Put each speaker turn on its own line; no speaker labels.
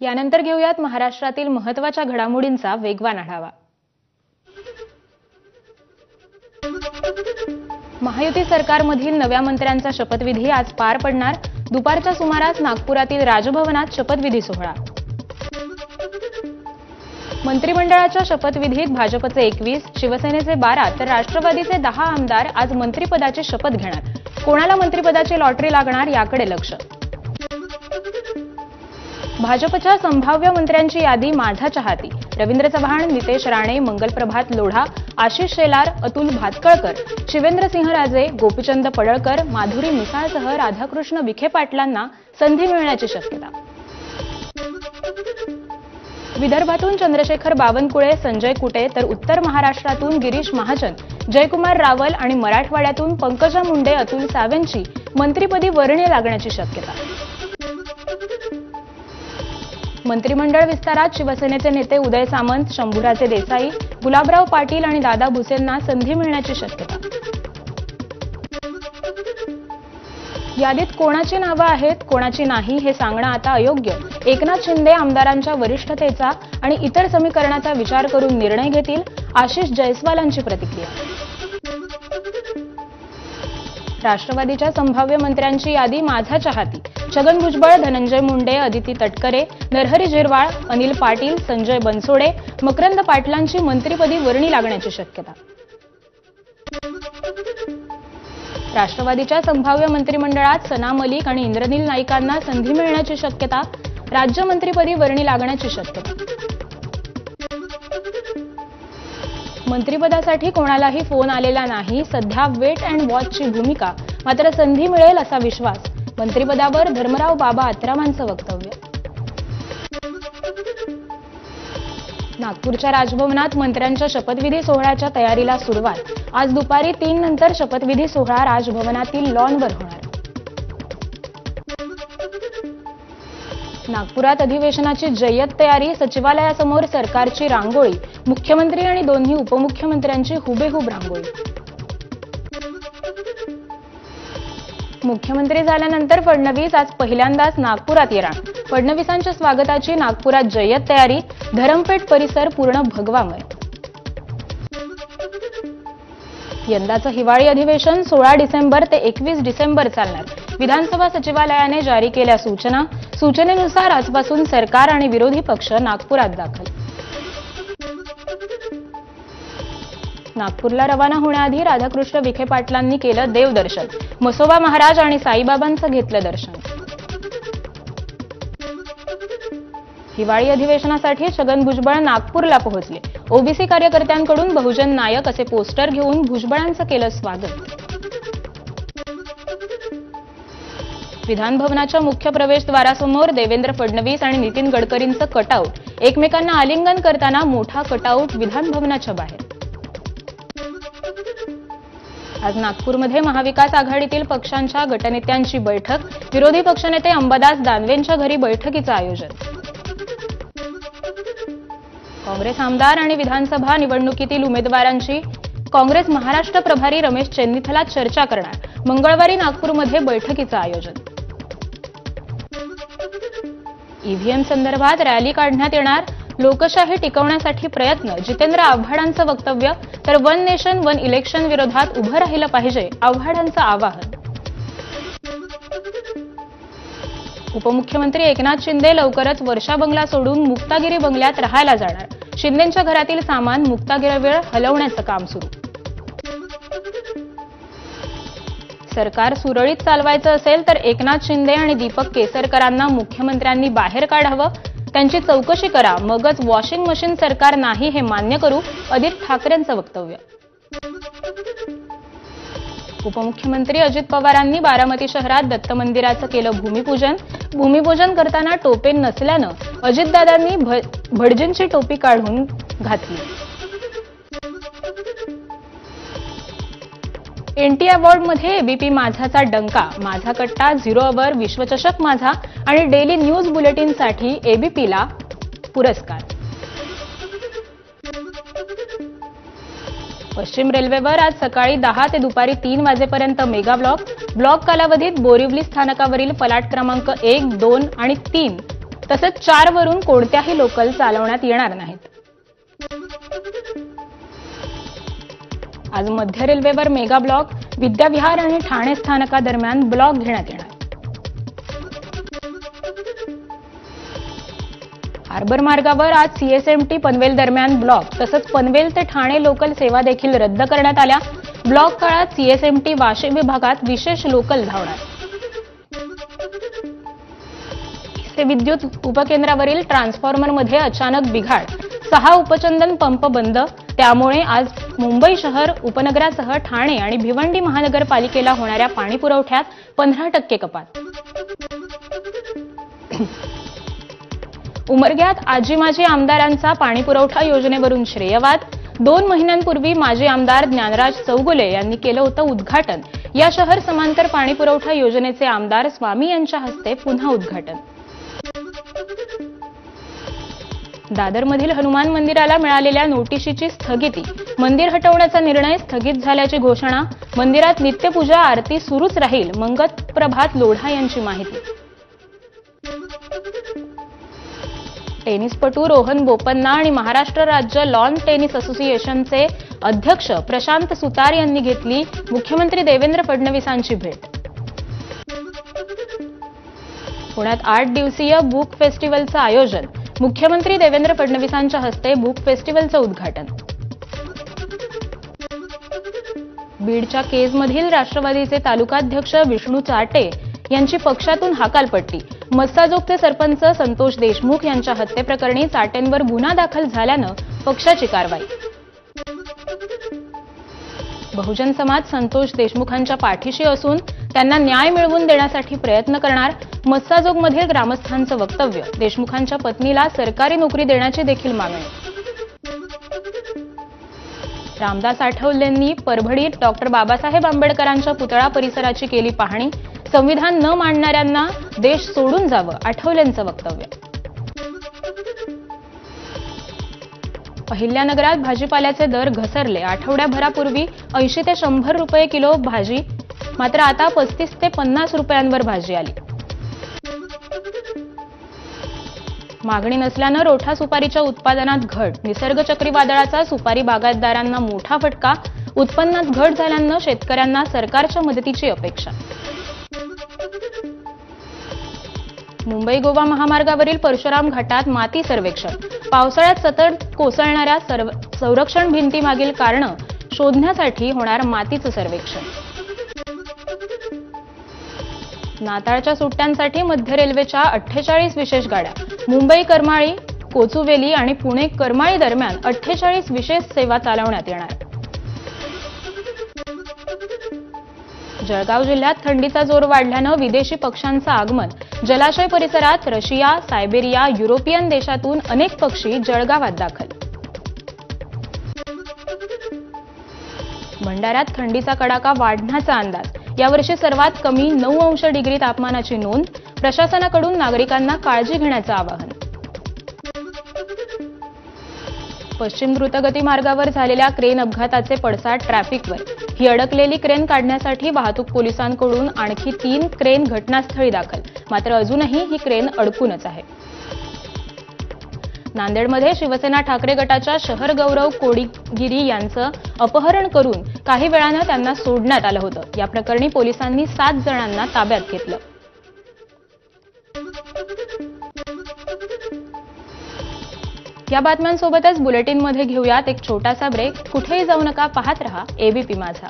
यानंतर घेऊयात महाराष्ट्रातील महत्त्वाच्या घडामोडींचा वेगवान आढावा। महायुती सरकारमधील नव्या मंत्र्यांचा शपथविधी आज पार पडणार। दुपारच्या सुमारास नागपुरातील राजभवनात शपथविधी सोहळा। मंत्रिमंडळाच्या शपथविधीत भाजपचे 21, शिवसेनेचे 12 तर राष्ट्रवादीचे 10 आमदार आज मंत्रिपदाची शपथ घेणार। कोणाला मंत्रिपदाची लॉटरी लागणार याकडे लक्ष। भाजपच्या संभाव्य मंत्र्यांची यादी माझा चाहती। रवींद्र चव्हाण, नितेश राणे, मंगलप्रभात लोढा, आशिष शेलार, अतुल भातखळकर, शिवेंद्रसिंहराजे, गोपीचंद पडळकर, माधुरी मिसाळसह राधाकृष्ण विखे पाटलांना संधी मिळण्याची शक्यता। विदर्भातून चंद्रशेखर बावनकुळे, संजय कुटे तर उत्तर महाराष्ट्रातून गिरीश महाजन, जयकुमार रावल आणि मराठवाड्यातून पंकजा मुंडे, अतुल सावेंची मंत्रिपदी वर्णी लागण्याची शक्यता। मंत्रिमंडळ विस्तारात शिवसेनेचे नेते उदय सामंत, शंभूराजे देसाई, गुलाबराव पाटील आणि दादा भुसेंना संधी मिळण्याची शक्यता। यादीत कोणाची नावे आहेत, कोणाची नाही हे सांगणं आता अयोग्य। एकनाथ शिंदे आमदारांच्या वरिष्ठतेचा आणि इतर समीकरणाचा विचार करून निर्णय घेतील, आशिष जयस्वालांची प्रतिक्रिया। राष्ट्रवादीच्या संभाव्य मंत्र्यांची यादी माझा चाहती। छगन भुजबळ, धनंजय मुंडे, अदिती तटकरे, नरहरी झिरवाळ, अनिल पाटील, संजय बनसोडे, मकरंद पाटलांची मंत्रिपदी वर्णी लागण्याची शक्यता। राष्ट्रवादीच्या संभाव्य मंत्रिमंडळात सना मलिक आणि इंद्रनील नाईकांना संधी मिळण्याची शक्यता। राज्य मंत्रिपदी वर्णी लागण्याची शक्यता। मंत्रिपदासाठी कोणालाही फोन आलेला नाही। सध्या वेट अँड वॉचची भूमिका, मात्र संधी मिळेल असा विश्वास। मंत्रिपदावर धर्मराव बाबा आत्रामांचं वक्तव्य। नागपूरच्या राजभवनात मंत्र्यांच्या शपथविधी सोहळ्याच्या तयारीला सुरुवात। आज दुपारी 3 नंतर शपथविधी सोहळा राजभवनातील लॉनवर होणार। नागपुरात अधिवेशनाची जय्यत तयारी। सचिवालयासमोर सरकारची रांगोळी, मुख्यमंत्री आणि दोन्ही उपमुख्यमंत्र्यांची हुबेहूब रांगोळी। मुख्यमंत्री झाल्यानंतर फडणवीस आज पहिल्यांदाच नागपुरात येणार। फडणवीसांच्या स्वागताची नागपुरात जय्यत तयारी। धरमपेठ परिसर पूर्ण भगवामय। यंदाचं हिवाळी अधिवेशन 16 डिसेंबर ते 21 डिसेंबर चालणार। विधानसभा सचिवालयाने जारी केल्या सूचना। सूचनेनुसार आजपासून सरकार आणि विरोधी पक्ष नागपुरात दाखल। नागपूरला रवाना होण्याआधी राधाकृष्ण विखे पाटलांनी केलं देवदर्शन। मसोबा महाराज आणि साईबाबांचं घेतलं दर्शन। हिवाळी अधिवेशनासाठी छगन भुजबळ नागपूरला पोहोचले। ओबीसी कार्यकर्त्यांकडून बहुजन नायक असे पोस्टर घेऊन भुजबळांचं केलं स्वागत। विधान भवनाच्या मुख्य प्रवेशद्वारासमोर देवेंद्र फडणवीस आणि नितीन गडकरींचं कटआउट। एकमेकांना आलिंगन करताना मोठा कटआउट विधान भवनाच्या बाहेर। आज नागपूरमध्ये महाविकास आघाडीतील पक्षांच्या गटनेत्यांची बैठक। विरोधी पक्षनेते अंबादास दानवेंच्या घरी बैठकीचं आयोजन। काँग्रेस आमदार आणि विधानसभा निवडणुकीतील उमेदवारांची काँग्रेस महाराष्ट्र प्रभारी रमेश चेन्नीथला चर्चा करणार। मंगळवारी नागपूरमध्ये बैठकीचं आयोजन। ईव्हीएम संदर्भात रॅली काढण्यात येणार। लोकशाही टिकवण्यासाठी प्रयत्न, जितेंद्र आव्हाडांचं वक्तव्य। तर वन नेशन वन इलेक्शन विरोधात उभं राहिलं पाहिजे, आव्हाडांचं आवाहन। उपमुख्यमंत्री एकनाथ शिंदे लवकरच वर्षा बंगला सोडून मुक्तागिरी बंगल्यात राहायला जाणार। शिंदेंच्या घरातील सामान मुक्तागिरीवर हलवण्याचं काम सुरू। सरकार सुरळीत चालवायचं असेल तर एकनाथ शिंदे आणि दीपक केसरकरांना मुख्यमंत्र्यांनी बाहेर काढावं। त्यांची चौकशी करा, मगच वॉशिंग मशीन सरकार नाही हे मान्य करू, आदित्य ठाकरेंचं वक्तव्य। उपमुख्यमंत्री अजित पवारांनी बारामती शहरात दत्त मंदिराचं केलं भूमिपूजन। भूमिपूजन करताना टोपे नसल्यानं अजितदादांनी भटजींची टोपी काढून घातली। एनटी अवॉर्डमध्ये एबीपी माझाचा डंका। माझा कट्टा, 0 अवर, विश्वचषक माझा आणि डेली न्यूज बुलेटिनसाठी एबीपीला पुरस्कार। पश्चिम रेल्वेवर आज सकाळी 10 ते दुपारी 3 वाजेपर्यंत मेगा ब्लॉक कालावधीत बोरिवली स्थानकावरील फलाट क्रमांक 1, 2 आणि 3 तसंच 4 वरून कोणत्याही लोकल चालवण्यात येणार नाहीत. आज मध्य रेल्वेवर मेगा ब्लॉक, विद्याविहार आणि ठाणे स्थानकादरम्यान ब्लॉक घेण्यात येणार. हार्बर मार्गावर आज सीएसएमटी पनवेल दरम्यान ब्लॉक, तसंच पनवेल ते ठाणे लोकल सेवा देखील रद्द करण्यात आल्या. ब्लॉक काळात सीएसएमटी वाशिम विभागात विशेष लोकल धावणार. विद्युत उपकेंद्रावरील ट्रान्सफॉर्मरमध्ये अचानक बिघाड, 6 उपचंदन पंप बंद. त्यामुळे आज मुंबई शहर उपनगरासह ठाणे आणि भिवंडी महानगरपालिकेला होणाऱ्या पाणी पुरवठ्यात 15% कपात. उमरग्यात आजी माजी आमदारांचा पाणी पुरवठा योजनेवरून श्रेयवाद. 2 महिन्यांपूर्वी माजी आमदार ज्ञानराज चौगुले यांनी केलं होतं उद्घाटन. या शहर समांतर पाणी पुरवठा योजनेचे आमदार स्वामी यांच्या हस्ते पुन्हा उद्घाटन. दादरमधील हनुमान मंदिराला मिळालेल्या नोटिशीची स्थगिती, मंदिर हटवण्याचा निर्णय स्थगित झाल्याची घोषणा. मंदिरात नित्यपूजा आरती सुरूच राहील, मंगलप्रभात लोढा यांची माहिती. टेनिसपटू रोहन बोपन्ना आणि महाराष्ट्र राज्य लॉन टेनिस असोसिएशनचे अध्यक्ष प्रशांत सुतार यांनी घेतली मुख्यमंत्री देवेंद्र फडणवीसांची भेट. पुण्यात 8 दिवसीय बुक फेस्टिव्हलचं आयोजन, मुख्यमंत्री देवेंद्र फडणवीसांच्या हस्ते बुक फेस्टिव्हलचं उद्घाटन. बीडच्या केजमधील राष्ट्रवादीचे तालुकाध्यक्ष विष्णू चाटे यांची पक्षातून हकालपट्टी. मस्साजोगचे सरपंच संतोष देशमुख यांच्या हत्येप्रकरणी चाटेंवर गुन्हा दाखल झाल्यानं पक्षाची कारवाई. बहुजन समाज संतोष देशमुखांच्या पाठीशी असून त्यांना न्याय मिळवून देण्यासाठी प्रयत्न करणार. मस्साजोगमधील ग्रामस्थांचं वक्तव्य. देशमुखांच्या पत्नीला सरकारी नोकरी देण्याची देखील मागणी. रामदास आठवलेंनी परभणीत डॉक्टर बाबासाहेब आंबेडकरांच्या पुतळा परिसराची केली पाहणी. संविधान न मानणाऱ्यांना देश सोडून जावं, आठवलेंचं वक्तव्य. अहिल्यानगरात भाजीपाल्याचे दर घसरले. आठवड्याभरापूर्वी 80 ते 100 रुपये किलो भाजी, मात्र आता 35 ते 50 रुपयांवर भाजी आली. मागणी नसल्यानं रोठा सुपारीच्या उत्पादनात घट. निसर्ग चक्रीवादळाचा सुपारी बागायतदारांना मोठा फटका. उत्पन्नात घट झाल्यानं शेतकऱ्यांना सरकारच्या मदतीची अपेक्षा. मुंबई गोवा महामार्गावरील परशुराम घाटात माती सर्वेक्षण. पावसाळ्यात सतत कोसळणाऱ्या संरक्षण भिंतीमागील कारणं शोधण्यासाठी होणार मातीचं सर्वेक्षण. नाताळच्या सुट्ट्यांसाठी मध्य रेल्वेच्या 48 विशेष गाड्या. मुंबई करमाळी, कोचुवेली आणि पुणे करमाळी दरम्यान 48 विशेष सेवा चालवण्यात येणार. जळगाव जिल्ह्यात थंडीचा जोर वाढल्यानं विदेशी पक्ष्यांचं आगमन. जलाशय परिसरात रशिया, सायबेरिया, युरोपियन देशातून अनेक पक्षी जळगावात दाखल. भंडाऱ्यात थंडीचा कडाका वाढण्याचा अंदाज. यावर्षी सर्वात कमी 9 अंश डिग्री तापमानाची नोंद. प्रशासनाकडून नागरिकांना काळजी घेण्याचं आवाहन. पश्चिम द्रुतगती मार्गावर झालेल्या क्रेन अपघाताचे पडसाद ट्रॅफिकवर. ही अडकलेली क्रेन काढण्यासाठी वाहतूक पोलिसांकडून आणखी 3 क्रेन घटनास्थळी दाखल. मात्र अजूनही ही क्रेन अडकूनच आहे. नांदेडमध्ये शिवसेना ठाकरे गटाच्या शहर गौरव कोडीगिरी यांचं अपहरण करून काही वेळानं त्यांना सोडण्यात आलं होतं. या प्रकरणी पोलिसांनी 7 जणांना ताब्यात घेतलं. या बातम्यांसोबतच बुलेटिनमध्ये घेऊयात एक छोटासा ब्रेक. कुठेही जाऊ नका, पाहत रहा एबीपी माझा.